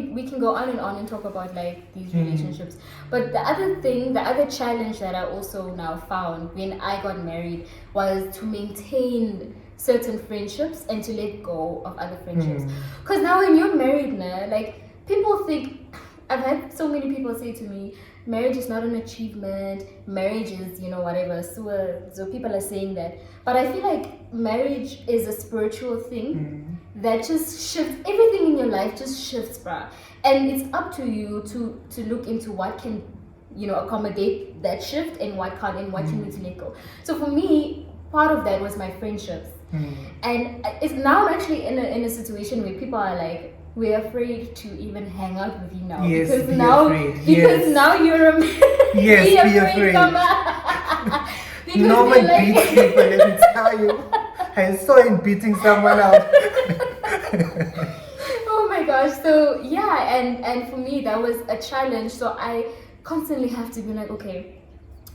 we can go on and talk about like these relationships. But the other challenge that I also now found when I got married was to maintain certain friendships and to let go of other friendships. Because now when you're married now, like people think, I've had so many people say to me, marriage is not an achievement, marriage is, whatever. So people are saying that. But I feel like marriage is a spiritual thing that just shifts, everything in your life just shifts, bruh. And it's up to you to look into what can, accommodate that shift and what can't, and what you need to let go. So for me, part of that was my friendships. And it's now I'm actually in a situation where people are like, we're afraid to even hang out with you now. Yes, because be now, afraid. Because now you're a man. Yes, be afraid. No one beats people, let me tell you. I saw him beating someone out. Oh my gosh. So yeah, and for me that was a challenge. So I constantly have to be like, okay,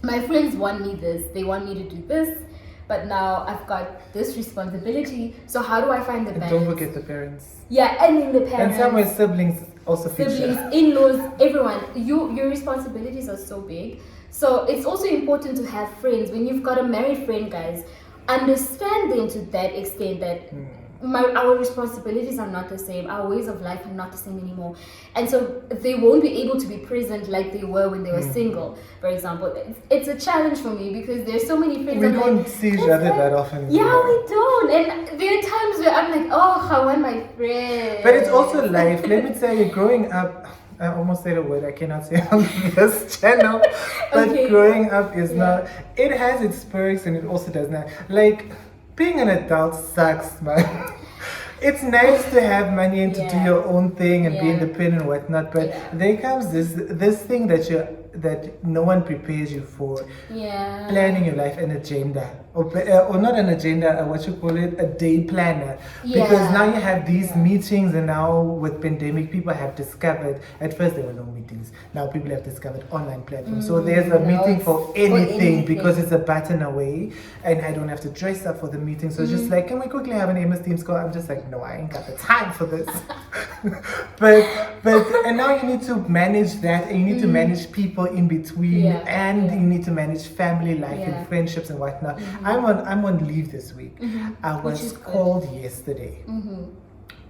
my friends want me this, they want me to do this, but now I've got this responsibility. So how do I find the balance? Don't forget the parents. Yeah, and then the parents. And somewhere siblings also siblings, feature. in-laws, everyone. Your responsibilities are so big. So it's also important to have friends. When you've got a married friend, guys, understand them to that extent that our responsibilities are not the same, our ways of life are not the same anymore, and so they won't be able to be present like they were when they were single, for example. It's a challenge for me because there's so many friends. We don't see each other that often. Yeah, we don't, and there are times where I'm like, oh, I want my friend. But it's also life. Let me tell you, growing up, I almost said a word I cannot say on this channel, but growing up is not, it has its perks and it also does not. Like, being an adult sucks, man. It's nice to have money and to do your own thing and be independent and whatnot, but there comes this thing that no one prepares you for. Yeah. Planning your life, an agenda, or not an agenda, what you call it, a day planner. Because now you have these meetings, and now with pandemic, people have discovered. At first there were no meetings. Now people have discovered online platforms. So there's a meeting for anything because it's a button away, and I don't have to dress up for the meeting. So it's just like, can we quickly have an MS Teams call? I'm just like, no, I ain't got the time for this. but and now you need to manage that, and you need to manage people in between, and you need to manage family life and friendships and whatnot. I'm on leave this week. I was called yesterday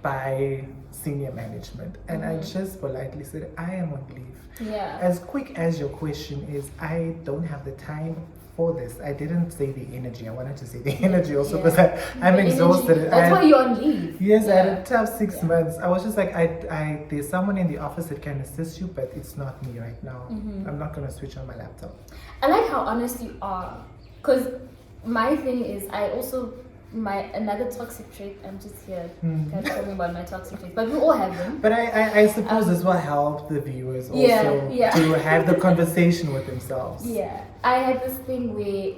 by senior management, and I just politely said, I am on leave. As quick as your question is, I don't have the time for this. I didn't say the energy. I wanted to say the energy also because I'm exhausted. That's why you're on leave. Yes, I had a tough 6 months. I was just like, I there's someone in the office that can assist you, but it's not me right now. I'm not going to switch on my laptop. I like how honest you are, because my thing is, I also, another toxic trait, I'm just here talking about my toxic traits, but we all have them. But I suppose this will help the viewers also to have the conversation with themselves. I had this thing where,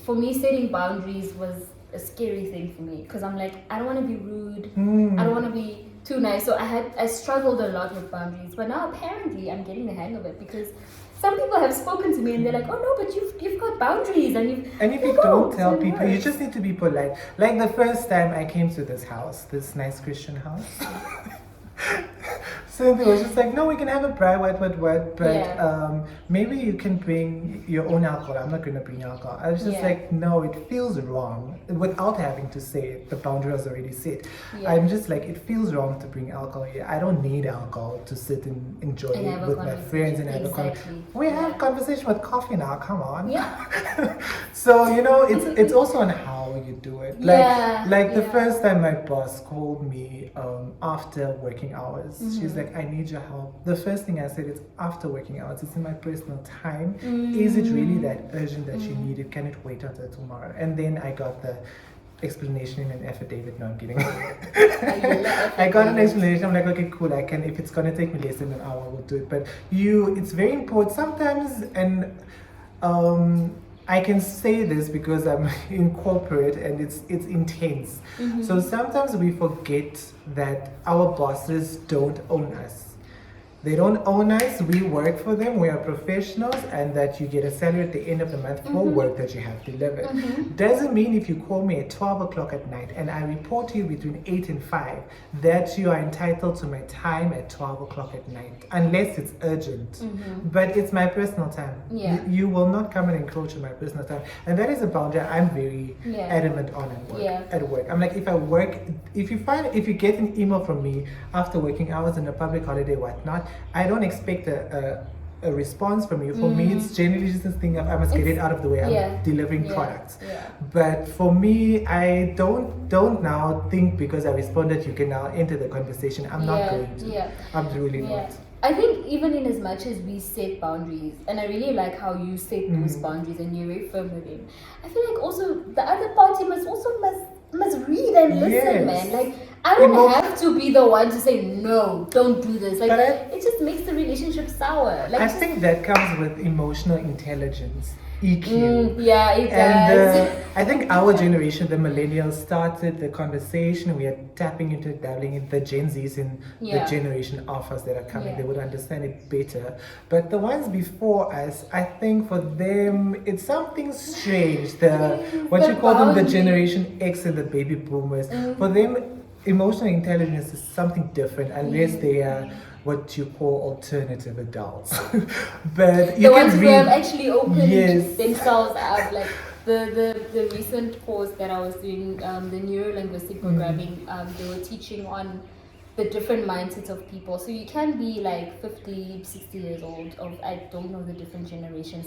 for me, setting boundaries was a scary thing for me, because I'm like, I don't want to be rude, I don't want to be too nice. So I struggled a lot with boundaries, but now apparently I'm getting the hang of it, because some people have spoken to me and they're like, oh no, but you've got boundaries, and if you don't tell people, you just need to be polite. Like the first time I came to this house, this nice Christian house, Cynthia was just like, no, we can have a private, but maybe you can bring your own alcohol. I'm not going to bring alcohol. I was just like, no, it feels wrong. Without having to say it, the boundary was already set. I'm just like, it feels wrong to bring alcohol here. I don't need alcohol to sit and enjoy it with my friends and have a conversation. We have conversation with coffee now, come on. So, it's also on how you do it. Like the first time my boss called me after working hours, she's like, I need your help. The first thing I said is, after working hours, it's in my personal time. Is it really that urgent that you need it? Can it wait until tomorrow? And then I got the explanation in an affidavit. No, I'm kidding. I got an explanation. I'm like, okay, cool, I can, if it's gonna take me less than an hour, we'll do it. But it's very important sometimes, and I can say this because I'm in corporate and it's intense. So sometimes we forget that our bosses don't own us. they don't own us, we work for them, we are professionals, and that you get a salary at the end of the month for work that you have delivered. Doesn't mean if you call me at 12 o'clock at night and I report to you between 8 and 5 that you are entitled to my time at 12 o'clock at night, unless it's urgent. But it's my personal time. You will not come and encroach on my personal time. And that is a boundary I'm very adamant on at work. I'm like, if you get an email from me after working hours on a public holiday, whatnot, I don't expect a response from you. For me, it's generally just this thing of I must get it out of the way. I'm delivering products. But for me, I don't now think because I responded, you can now enter the conversation. I'm not going to. I'm really not. I think even in as much as we set boundaries, and I really like how you set those boundaries and you're very firm with them, I feel like also the other party must read and listen, man. Like, I don't have to be the one to say no, don't do this. Like, it just makes the relationship sour. Like, I think that comes with emotional intelligence, EQ. It does. And I think our generation, the millennials, started the conversation. We are tapping into, dabbling in the Gen Zs in the generation of us that are coming. They would understand it better. But the ones before us, I think for them, it's something strange. What you call them, the Generation X and the baby boomers. For them, emotional intelligence is something different unless they are what you call alternative adults. But the ones who have actually opened themselves up, like the recent course that I was doing, the neuro-linguistic programming, they were teaching on the different mindsets of people. So you can be like 50, 60 years old, I don't know the different generations,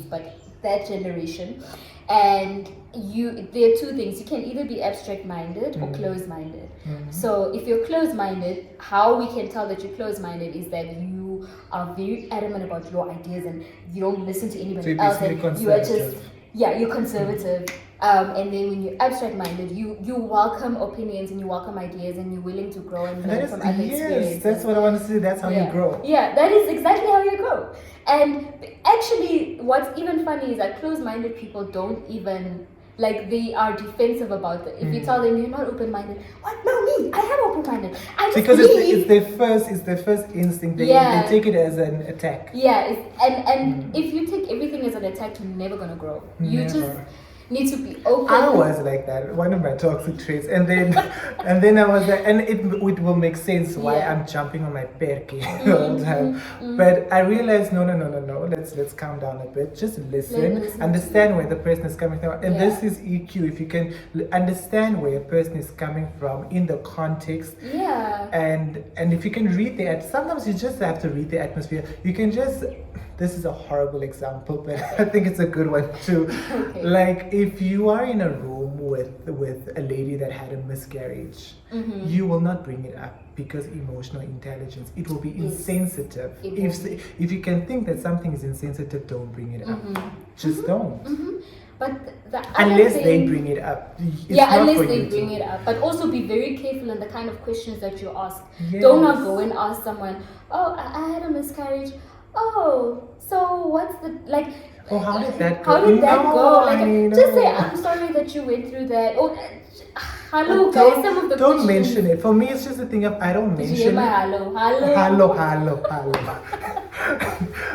but that generation. And there are two things. You can either be abstract-minded or closed-minded. So if you're closed-minded, how we can tell that you're closed-minded is that you are very adamant about your ideas and you don't listen to anybody else. And you are just, you're conservative. And then when you're abstract-minded, you welcome opinions and you welcome ideas and you're willing to grow and learn from other experiences. That's what I want to say. That's how you grow. Yeah, that is exactly how you grow. And actually, what's even funny is that closed-minded people don't even, like, they are defensive about it. If you tell them you're not open-minded, what? No, me, I am open-minded. I just because believe. it's their first instinct. They take it as an attack. Yeah, and if you take everything as an attack, you're never gonna grow. You just need to be open. I was like that, one of my toxic traits, and then I was like, and it will make sense why I'm jumping on my perky all the time. But I realized no, let's calm down a bit, just listen, understand where the person is coming from, and this is EQ. If you can understand where a person is coming from in the context, and if you can read sometimes you just have to read the atmosphere. You can just, this is a horrible example, but I think it's a good one too. Like, if you are in a room with a lady that had a miscarriage, you will not bring it up because emotional intelligence. It will be insensitive. If you can think that something is insensitive, don't bring it up. Just don't. But unless they bring it up. Unless they bring it up. But also be very careful in the kind of questions that you ask. Don't not go and ask someone, oh, I had a miscarriage. Oh, so what's the, like, oh, how did that go? How did that go? Like, just say, I'm sorry that you went through that. Oh, hello, guys, some of the don't mention it. For me, it's just a thing of, I don't mention it. Hello.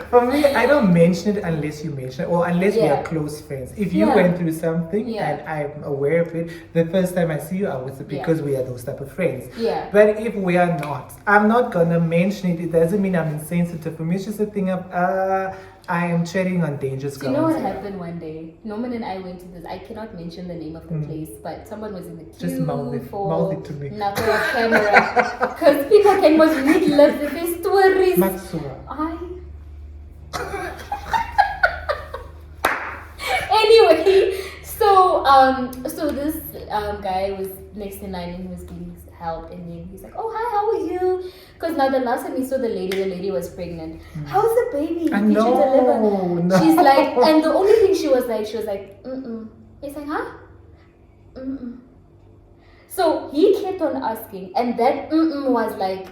For me, I don't mention it unless you mention it, or unless we are close friends. If you went through something and I'm aware of it, the first time I see you, I was because we are those type of friends. But if we are not, I'm not gonna mention it. It doesn't mean I'm insensitive. For me, it's just a thing of, I am treading on dangerous ground. You know what happened one day? Norman and I went to this. I cannot mention the name of the place, but someone was in the queue. Just mouth it to me. Not for a camera, because people can was read lips if they stories. Matsua. Anyway, so this guy was next in line and he was getting help, and then he's like, oh, hi, how are you? Because now the last time we saw the lady was pregnant. How's the baby? Did you deliver? No. She's like, and the only thing she was like, He's like, huh? So he kept on asking, and that was like,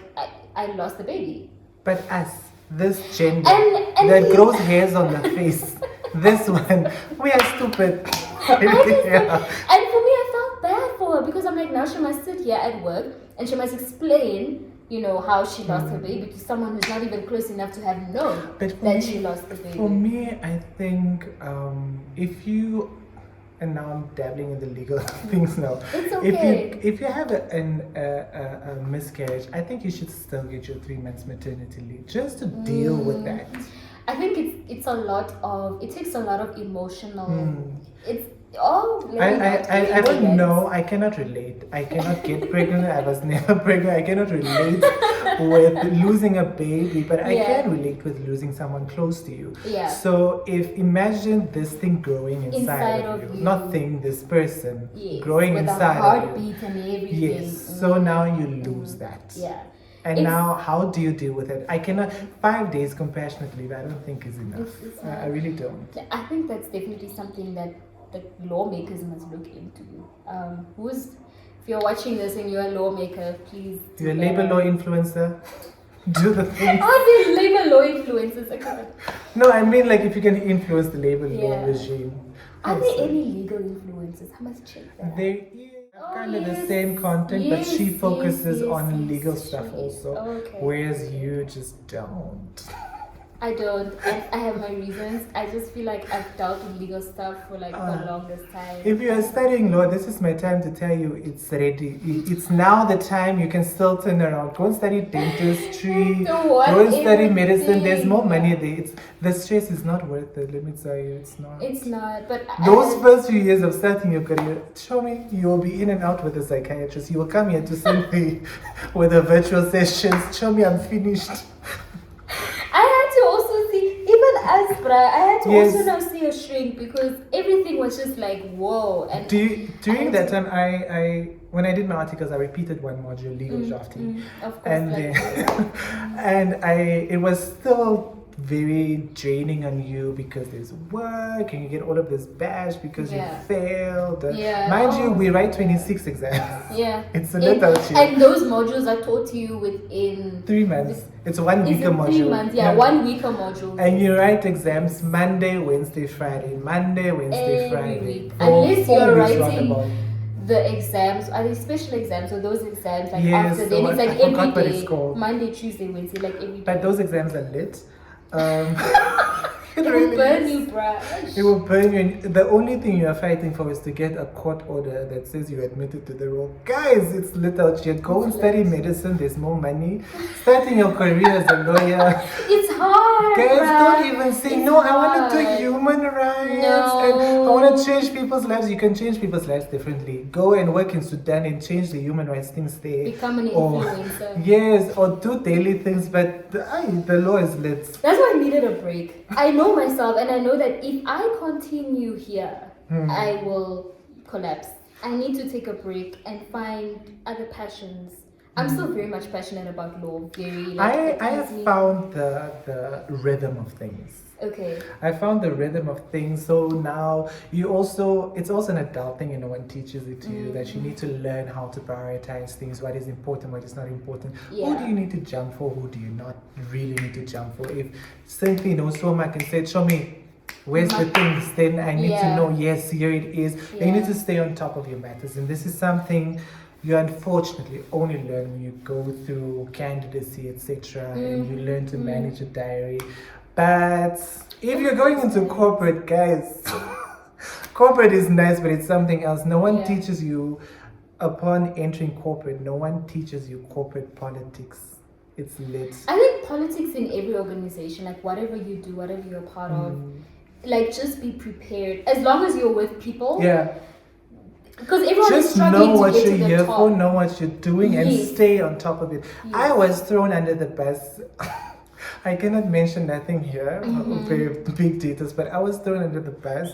I lost the baby. But us, this gender that grows hairs on the face, this one, we are stupid. And for me, I felt bad for her because I'm like, now she must sit here at work and she must explain you know, how she lost her baby to someone who's not even close enough to have known that she lost the baby. For me, I think if you, and now I'm dabbling in the legal things now. It's okay. If you have a miscarriage, I think you should still get your 3 months maternity leave just to deal with that. I think it's a lot of, it takes a lot of emotional, it's all I don't know. I cannot relate. I cannot get pregnant. I was never pregnant. I cannot relate with losing a baby, but I can relate with losing someone close to you. Yeah. So if imagine this thing growing inside of you, not thing, this person growing with inside a heartbeat of you. and everything. Yes. So now you lose that. Yeah. And now, how do you deal with it? I cannot. 5 days compassionate leave, I don't think is enough. I really don't. I think that's definitely something that the lawmakers must look into. If you're watching this and you're a lawmaker, please. You're a labor law influencer. Do the thing. Are there labor law influencers? Okay. No, I mean like if you can influence the labor law regime. Are there any legal influencers? I must check that. There is kind of the same content, but she focuses on legal stuff also, whereas you just don't. I don't. I have my reasons. I just feel like I've dealt with legal stuff for like the longest time. If you are studying law, this is my time to tell you it's ready. It's now the time you can still turn around. Go and study dentistry. Go and study medicine. There's more money there. The stress is not worth it. Let me tell you, it's not. It's not. But those first few years of starting your career, show me you will be in and out with a psychiatrist. You will come here to see with a virtual sessions. Show me I'm finished. I had to also see, even as Bra, I had to also now see a shrink because everything was just like, whoa. And during that time, I when I did my articles, I repeated one module, legal drafting. Of course. And it was still very draining on you because there's work and you get all of this bash because you failed. Mind you, we write 26 exams. Yeah. It's a little cheap. And those modules are taught to you within 3 months. It's 1 week a module. 3 months, 1 week a module. And you write exams Monday, Wednesday, Friday. Monday, Wednesday, Friday. Week. Unless you're writing the exams, are they special exams or those exams like after then it's like every day. Monday, Tuesday, Wednesday, like every day. But those exams are lit. It will burn you, bruh. It will burn you. And the only thing you are fighting for is to get a court order that says you're admitted to the role. Guys, it's lit out here. Go and study medicine. There's more money. Starting your career as a lawyer. It's hard. Guys, bruh. don't even say no. I want to do human rights. And I want to change people's lives. You can change people's lives differently. Go and work in Sudan and change the human rights things there. Become an influencer. Yes, or do daily things. But the law is lit. That's why I needed a break. I know myself and I know that if I continue here, I will collapse. I need to take a break and find other passions. I'm still very much passionate about law. I have found the rhythm of things. Okay. I found the rhythm of things. So now it's also an adult thing, no one teaches it to you that you need to learn how to prioritize things, what is important, what is not important. Yeah. Who do you need to jump for? Who do you not really need to jump for? If simply knows so much and said, show me where's the things, then I need to know, yes, here it is. Yeah. You need to stay on top of your matters. And this is something you unfortunately only learn when you go through candidacy, etc. And you learn to manage a diary. But if you're going into corporate, guys, corporate is nice, but it's something else. No one teaches you, upon entering corporate, no one teaches you corporate politics. It's lit. I think politics in every organization, like whatever you do, whatever you're part of, like just be prepared. As long as you're with people. Yeah. Because everyone just is struggling know what to get you're to the here top. for, know what you're doing, and stay on top of it. Yes. I was thrown under the bus. I cannot mention nothing here, very big details, but I was thrown under the bus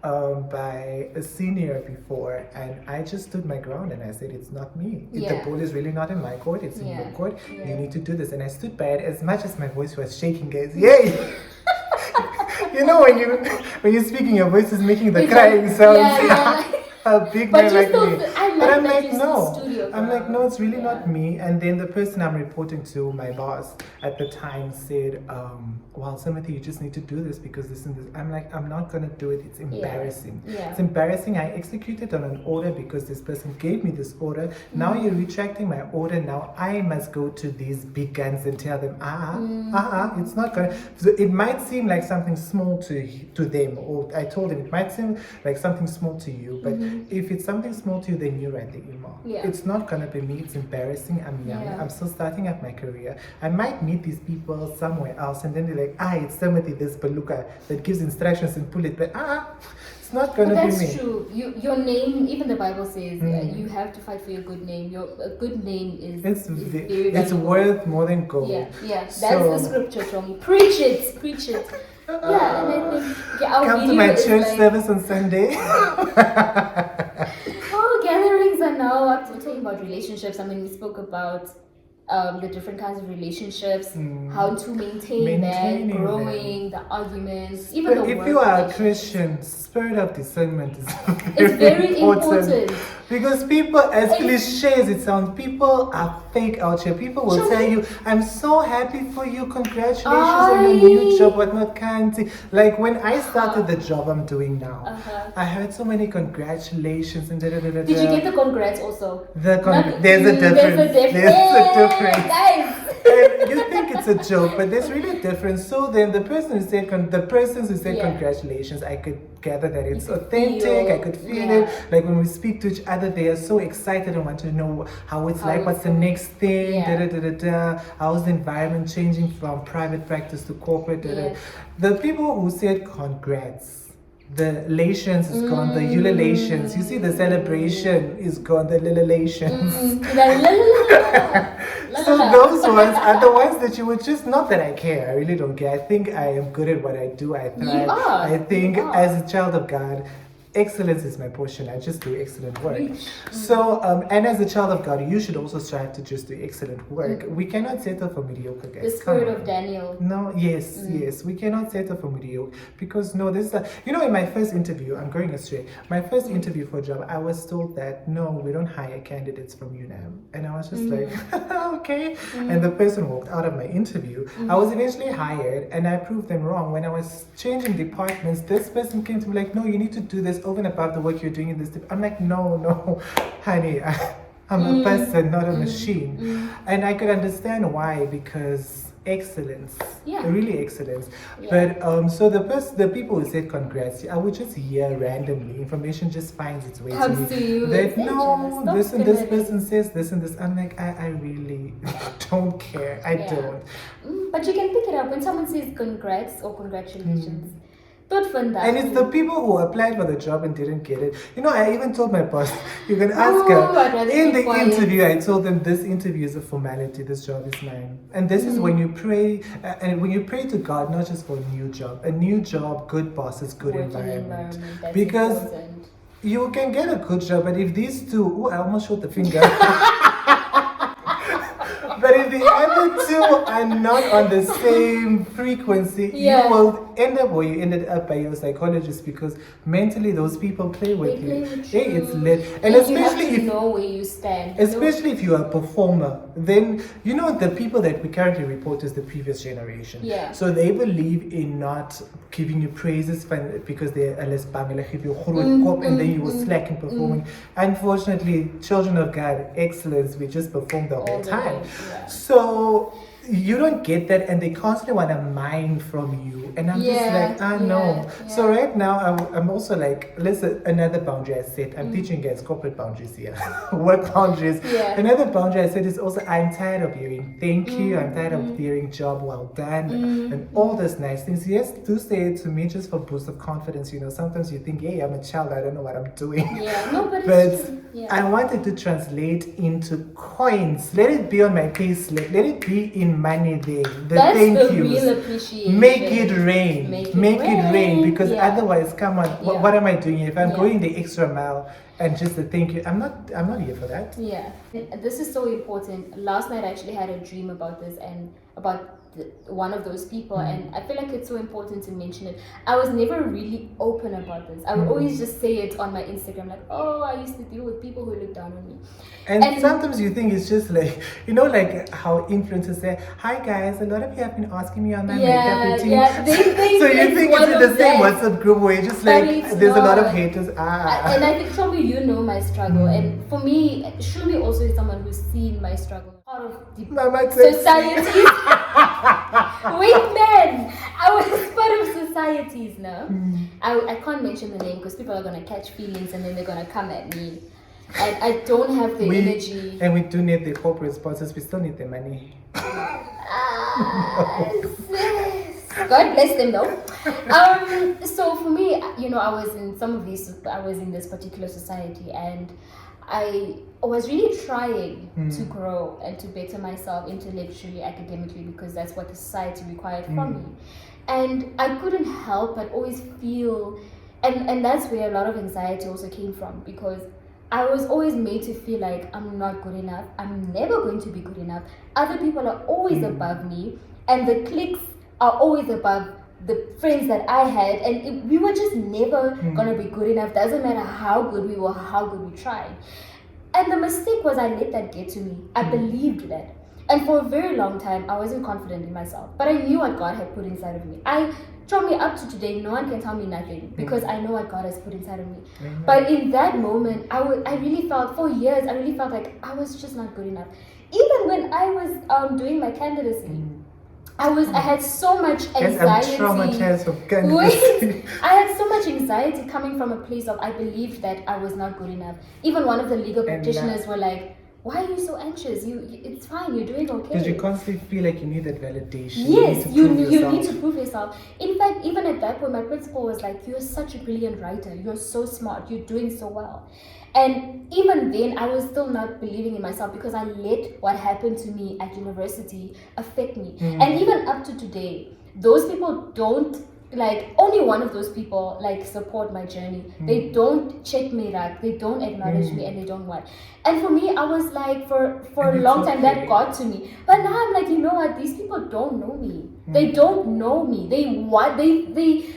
by a senior before, and I just stood my ground and I said, it's not me. The ball is really not in my court, it's in your court. You need to do this. And I stood by it as much as my voice was shaking, guys. Yay! You know when you're speaking, your voice is making the crying sounds. A big man like me. But I'm like, no. I'm like, like, no, it's really not me. And then the person I'm reporting to, my boss at the time, said, well, Timothy, you just need to do this because this and this. I'm like, I'm not going to do it. It's embarrassing. It's embarrassing. I executed on an order because this person gave me this order. Now you're retracting my order. Now I must go to these big guns and tell them, it's not going to. So it might seem like something small to them, or I told them it might seem like something small to you, but if it's something small to you, then you write the email. It's not going to be me. It's embarrassing. I'm young. I'm still starting up my career. I might meet these people somewhere else, and then they're like, it's Timothy, this beluga that gives instructions and pull it, but it's not going to be me. That's true. Your name, even the Bible says, you have to fight for your good name. A good name is it's worth more than gold. That's the scripture, Tommy. Preach it. And I think come to my church service on Sunday. Gatherings are now. I'm talking about relationships. I mean, we spoke about the different kinds of relationships, how to maintain that, growing, the arguments, even but the if you are a Christian, spirit of discernment is very important. Because people, as cliches it sounds, people are fake out here. People will tell you, I'm so happy for you, congratulations on your new job, whatnot, kind. Like when I started the job I'm doing now, I heard so many congratulations and Did you get the congrats also? There's a difference. Guys. And you think it's a joke, but there's really a difference. So then the person who said congratulations, I could gather that it's authentic. I could feel it. Like when we speak to each other, they are so excited and want to know how it's like, what's the next thing, how's the environment changing from private practice to corporate. The people who said congrats, the lations is gone, the ululations. You see, the celebration is gone, the lilulations. So those ones are the ones that you would just, not that I care, I really don't care. I think I am good at what I do, I thrive. I think as a child of God, excellence is my portion. I just do excellent work. So, and as a child of God, you should also strive to just do excellent work. We cannot settle for mediocre, guys. The spirit of Daniel. No, yes. We cannot settle for mediocre because this is in my first interview, I'm going astray. My first interview for a job, I was told that no, we don't hire candidates from UNAM, and I was just like, okay. And the person walked out of my interview. I was eventually hired, and I proved them wrong. When I was changing departments, this person came to me like, no, you need to do this over and above the work you're doing in this. I'm like, no, honey, I'm a person, not a machine. And I could understand why, because excellence, really excellence. But so the people who said congrats, I would just hear randomly, information just finds its way to me. That no, this and this person says this and this. I'm like, I really don't care. I don't. But you can pick it up when someone says congrats or congratulations. And it's the people who applied for the job and didn't get it. I even told my boss, you can ask her. In the interview, I told them this interview is a formality, this job is mine. And this is when you pray, and when you pray to God, not just for a new job, good bosses, good environment. Because important. You can get a good job, but if these two, I almost showed the finger. But if the other two are not on the same frequency, you will end up where you ended up by your psychologist, because mentally those people play with you. It's lit. And especially if you know where you stand. Especially if you're a performer, then the people that we currently report is the previous generation. So they believe in not giving you praises because they're less bangla, give you and then you will slack in performing. Unfortunately, children of God, excellence, we just perform the whole time. So you don't get that, and they constantly want to mine from you, and I'm just like, no. So right now I'm also like, listen, another boundary I set, I'm teaching guys corporate boundaries here, work boundaries. Another boundary I set is also, I'm tired of hearing thank you, I'm tired of hearing job well done, and all those nice things. Yes, do say it to me just for boost of confidence. Sometimes you think, hey, I'm a child, I don't know what I'm doing. But I wanted to translate into coins. Let it be on my payslip, let it be in money there. That's thank the yous. real appreciation. Make it rain. Make it rain, because otherwise, come on, what am I doing here? If I'm going the extra mile and just a thank you. I'm not here for that. Yeah, this is so important. Last night I actually had a dream about this and about one of those people, and I feel like it's so important to mention it. I was never really open about this. I would always just say it on my Instagram, like, oh, I used to deal with people who look down on me. And sometimes you think it's just like, you know, like how influencers say, hi guys, a lot of you have been asking me on my makeup routine. Yeah, they think so you think it's in the same that. WhatsApp group where you're just like, there's a lot of haters. And I think, Shumi, you know my struggle. And for me, Shumi also is someone who's seen my struggle. Part of the society. Wait, man, I was part of societies now. I can't mention the name because people are going to catch feelings and then they're going to come at me. And I don't have the energy. And we do need the corporate sponsors. We still need the money. God bless them though. So for me, you know, I was in this particular society, and I was really trying to grow and to better myself intellectually, academically, because that's what the society required from me. And I couldn't help but always feel, and that's where a lot of anxiety also came from, because I was always made to feel like I'm not good enough. I'm never going to be good enough. Other people are always above me, and the cliques are always above the friends that I had, and we were just never gonna be good enough. Doesn't matter how good we were, how good we tried. And the mistake was I let that get to me. I believed that. And for a very long time, I wasn't confident in myself. But I knew what God had put inside of me. From me up to today, no one can tell me nothing, because I know what God has put inside of me. But in that moment, I really felt, for years, I really felt like I was just not good enough. Even when I was doing my candidacy, I had so much anxiety. I had so much anxiety coming from a place of I believed that I was not good enough. Even one of the legal practitioners were like, why are you so anxious? It's fine, you're doing okay. Because you constantly feel like you need that validation. Yes, you need to prove yourself. In fact, even at that point, my principal was like, you're such a brilliant writer. You're so smart. You're doing so well. And even then, I was still not believing in myself, because I let what happened to me at university affect me. And even up to today, those people don't, like, only one of those people like support my journey. They don't check me right, they don't acknowledge me, and they don't want. And for me, I was like, for a long time that got to me. But now I'm like, you know what, these people don't know me. They don't know me. They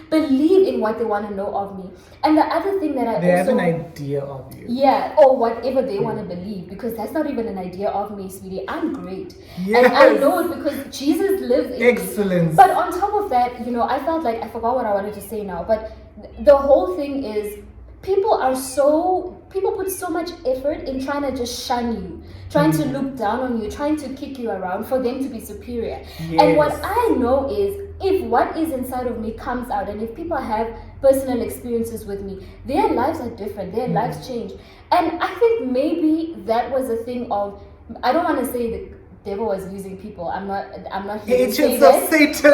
believe in what they want to know of me. And the other thing that they have an idea of you. Yeah, or whatever they want to believe, because that's not even an idea of me, sweetie. I'm great. Yes. And I know it because Jesus lives in Excellence. me. But on top of that, you know, I felt like I forgot what I wanted to say now. But the whole thing is, people put so much effort in trying to just shun you, trying to look down on you, trying to kick you around for them to be superior. Yes. And what I know is, if what is inside of me comes out, and if people have personal experiences with me, their lives are different, their lives change. And I think maybe that was a thing of, I don't want to say the devil was using people. I'm not here to say that. Satan.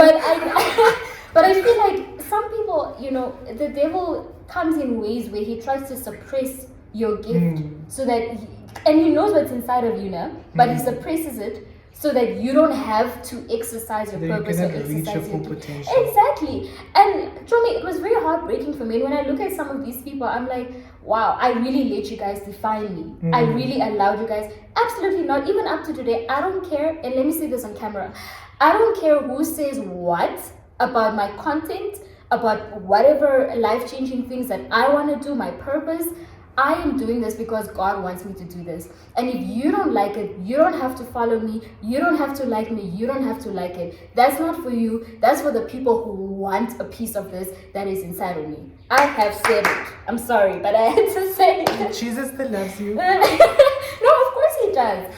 But I feel like some people, you know, the devil comes in ways where he tries to suppress your gift, so that and he knows what's inside of you now, but he suppresses it so that you don't have to exercise your purpose or exercise your potential. Exactly. And for me, it was very heartbreaking for me. And when I look at some of these people, I'm like, wow, I really let you guys define me. I really allowed you guys. Absolutely not. Even up to today, I don't care. And let me say this on camera. I don't care who says what about my content, about whatever life-changing things that I want to do, my purpose. I am doing this because God wants me to do this. And if you don't like it, you don't have to follow me. You don't have to like me. You don't have to like it. That's not for you. That's for the people who want a piece of this that is inside of me. I have said it. I'm sorry, but I had to say it. Jesus still loves you. No, of course he does.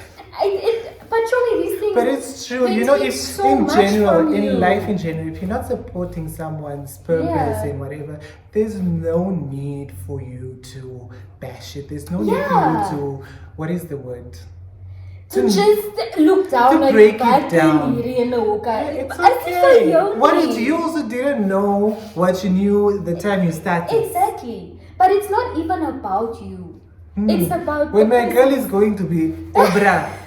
But show me these things. But it's true, you know, if so in general, in life in general, if you're not supporting someone's purpose and whatever, there's no need for you to bash it. There's no need for you to, what is the word? To just look down, to like break it down. It's okay. You also didn't know what you knew the time you started. Exactly. But it's not even about you. It's about when my girl is going to be Oprah.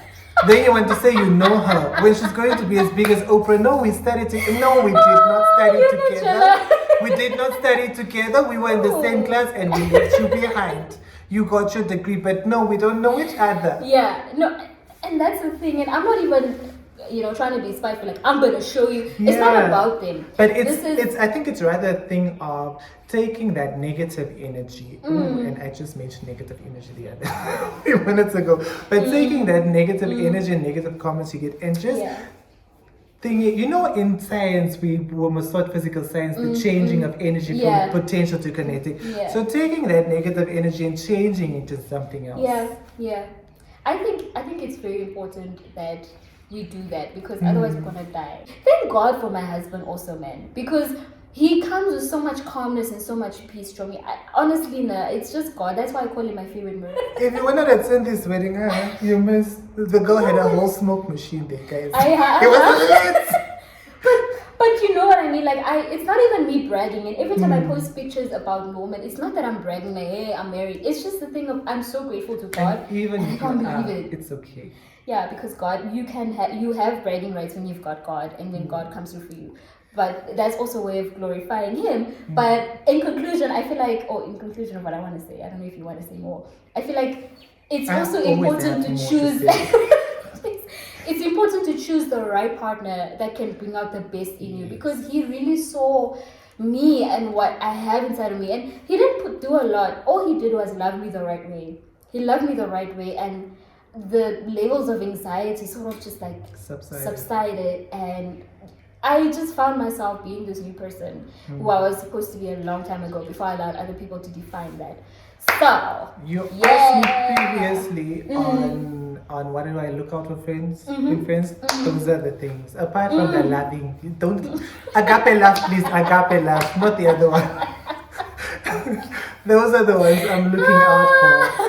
Then you want to say you know her. When she's going to be as big as Oprah. No, we did not study together. We did not study together. We were in the same class and we left you behind. you got your degree, but no, we don't know each other. Yeah, no, and that's the thing. And I'm not even, trying to be spiteful. Like, I'm gonna show you. It's not about them. But it's. I think it's rather a thing of taking that negative energy. And I just mentioned negative energy the other few minutes ago. But taking that negative energy and negative comments you get, and just. Thinking, in science we must taught physical science, the changing of energy from potential to kinetic. So taking that negative energy and changing it into something else. Yeah. I think it's very important that we do that, because otherwise we're gonna die. Thank God for my husband also, man, because he comes with so much calmness and so much peace from me. Honestly, it's just God. That's why I call him my favorite mirror. If you were not at Cindy's wedding, you missed. The girl had a whole smoke machine there, guys. It was lit. But you know what I mean? Like, it's not even me bragging. And every time I post pictures about Norman, it's not that I'm bragging like, hey, I'm married. It's just the thing of, I'm so grateful to God. And even I can't believe it. It's okay. Yeah, because God, you have bragging rights when you've got God, and when God comes through for you. But that's also a way of glorifying Him. But in conclusion, I feel like, in conclusion of what I want to say, I don't know if you want to say more. I feel like it's also important to choose. It's important to choose the right partner that can bring out the best in you, because he really saw me and what I have inside of me, and he didn't do a lot. All he did was love me the right way. He loved me the right way, and the levels of anxiety sort of just like subsided, and I just found myself being this new person who I was supposed to be a long time ago, before I allowed other people to define that. So you asked me previously on what do I look out for friends in friends. Those are the things. Apart from the loving, don't agape love, please. Agape love, not the other one. Those are the ones I'm looking out for.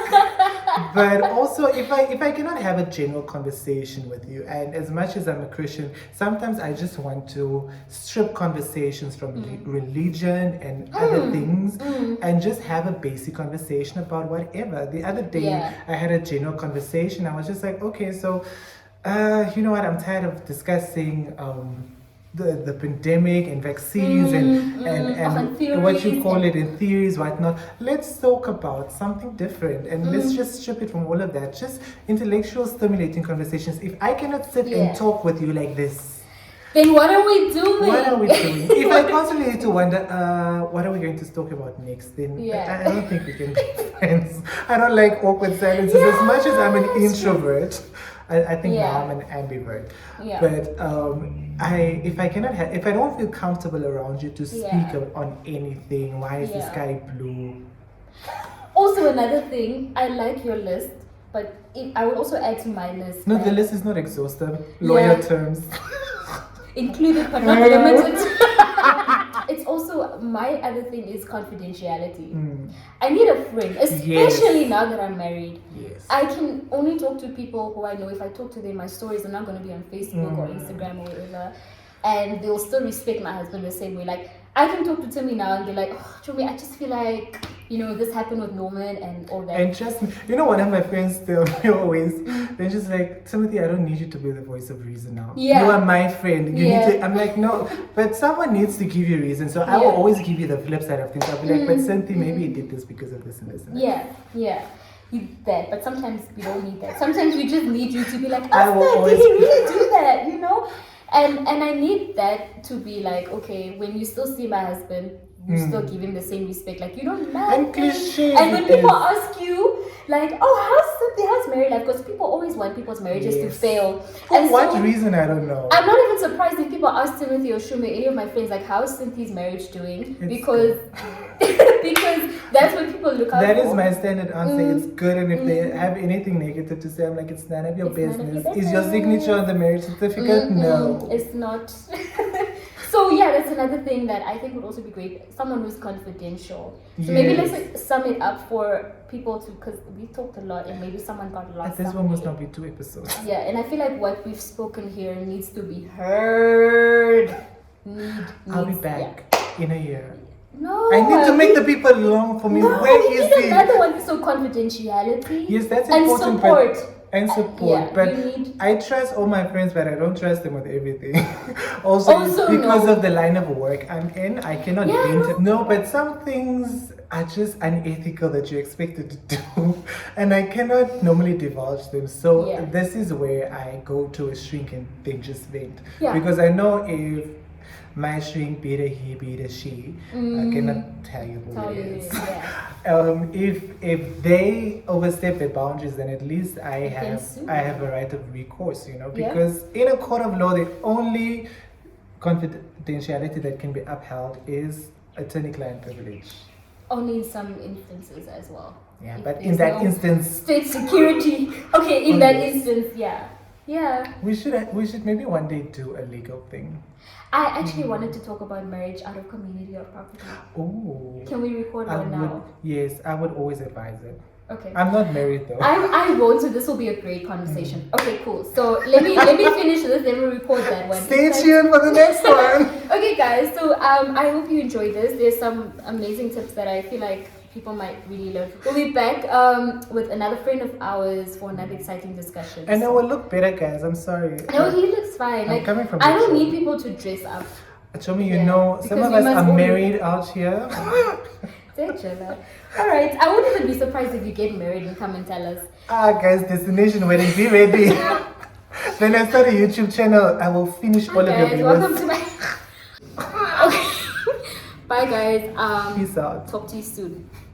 But also, if I cannot have a general conversation with you, and as much as I'm a Christian, sometimes I just want to strip conversations from religion and other things, and just have a basic conversation about whatever. The other day, I had a general conversation. I was just like, okay, so, you know what? I'm tired of discussing the pandemic and vaccines and what you call it in theories, whatnot. Let's talk about something different, and let's just strip it from all of that. Just intellectual, stimulating conversations. If I cannot sit and talk with you like this, then what are we doing? If I constantly need to wonder, what are we going to talk about next? Then I don't think we can be friends. I don't like awkward silences. As much as I'm an introvert, I think now I'm an ambivert. Yeah. But if I don't feel comfortable around you to speak on anything, why is the sky blue? Also, another thing, I like your list, but I would also add to my list. No, the list is not exhaustive. Lawyer terms. Included but not limited. It's also, my other thing is confidentiality. I need a friend, especially now that I'm married. Yes. I can only talk to people who I know. If I talk to them, my stories are not going to be on Facebook or Instagram or whatever, and they'll still respect my husband the same way. Like, I can talk to Timmy now and be like, Timmy, I just feel like, this happened with Norman and all that. And just, one of my friends tell me always, they're just like, Timothy, I don't need you to be the voice of reason now. Yeah. You are my friend. You need to. I'm like, no, but someone needs to give you reason. So I will always give you the flip side of things. I'll be like, but Cynthia, maybe you did this because of this and this and that. Yeah. You need that, but sometimes we don't need that. Sometimes we just need you to be like, did he really do that? And I need that to be like, okay, when you still see my husband, you still give him the same respect. Like, you don't love and cliche. And when people ask you, like, how's married life? Because people always want people's marriages to fail. For what reason, I don't know. I'm not even surprised if people ask Timothy or Shume, any of my friends, like, how's Cynthia's marriage doing? Because that's what people look out for. That is my standard answer. It's good, and if they have anything negative to say, I'm like, it's none of your business. Is your signature on the marriage certificate? No. It's not. So that's another thing that I think would also be great. Someone who's confidential. So maybe let's sum it up for people because we talked a lot and maybe someone got lost. This one must not be 2 episodes. Yeah, and I feel like what we've spoken here needs to be heard. I'll be back in a year. No, I need to make the people long for me. No, Where is it? Another one. So confidentiality. Yes, that's and important. Support. And support, but I trust all my friends, but I don't trust them with everything. also because of the line of work I'm in, I cannot vent. No, but some things are just unethical that you're expected to do, and I cannot normally divulge them. So Yeah. this is where I go to a shrink and then just vent. Yeah. Because I know if my shrink, be it a he, be it a she, I cannot tell you who Tell it you, is. yeah. If they overstep their boundaries, then at least I can have sue. a right of recourse, you know, Yeah. because in a court of law, the only confidentiality that can be upheld is attorney-client privilege. Only in some instances as well. Yeah, If but in there's that no instance, state security. Okay, in Oh, that yes. instance, yeah. Yeah. we should maybe one day do a legal thing. I actually wanted to talk about marriage out of community or property. Oh, Can we record one now? Yes, I would always advise it. Okay. I'm not married though. I won't, so this will be a great conversation. Okay, cool. So let me finish this, then we'll record that one. Stay tuned for the next one. Okay, guys. So I hope you enjoyed this. There's some amazing tips that I feel like people might really learn. We'll be back with another friend of ours for another exciting discussion. And I will look better, guys. I'm sorry. No, he looks fine. I'm Like coming from I the don't show. need people to dress up. Show me, you Yeah, know, some because of we us must are all- married out here. All right. I wouldn't even be surprised if you get married and come and tell us. Guys, destination wedding, be ready. Then I start a YouTube channel. I will finish all of your Guys, viewers. welcome to my. Okay. Bye, guys. Peace out. Talk to you soon.